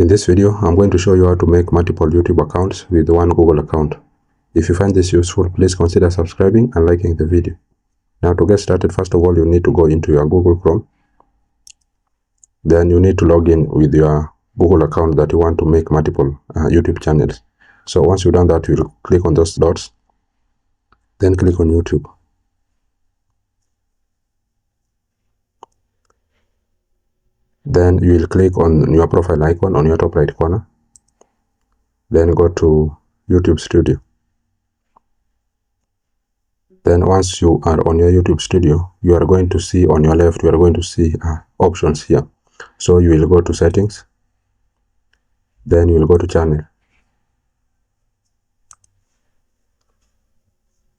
In this video, I'm going to show you how to make multiple YouTube accounts with one Google account. If you find this useful, please consider subscribing and liking the video. Now to get started, first of all, you need to go into your Google Chrome. Then you need to log in with your Google account that you want to make multiple YouTube channels. So once you've done that, you'll click on those dots. Then click on YouTube. Then you will click on your profile icon on your top right corner. Then go to YouTube Studio. Then once you are on your YouTube Studio, you are going to see on your left, you are going to see options here. So you will go to settings. Then you will go to channel.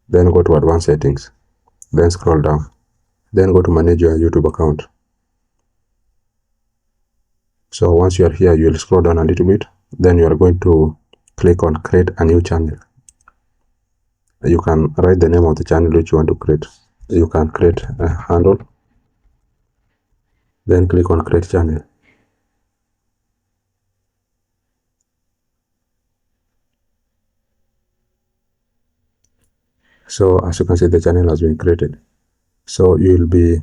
Then go to advanced settings. Then scroll down. Then go to manage your YouTube account. So once you are here, you will scroll down a little bit. Then you are going to click on create a new channel. You can write the name of the channel which you want to create. You can create a handle. Then click on create channel. So as you can see, the channel has been created. So you will be,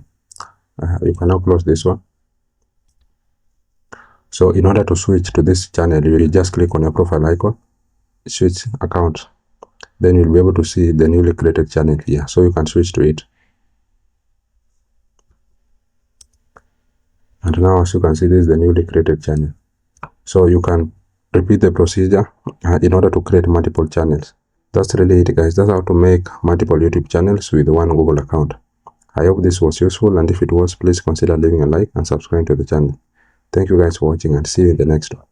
you can now close this one. So in order to switch to this channel, you will just click on your profile icon, switch account. Then you'll be able to see the newly created channel here. So you can switch to it. And now as you can see, this is the newly created channel. So you can repeat the procedure in order to create multiple channels. That's really it, guys. That's how to make multiple YouTube channels with one Google account. I hope this was useful, and if it was, please consider leaving a like and subscribing to the channel. Thank you guys for watching, and see you in the next one.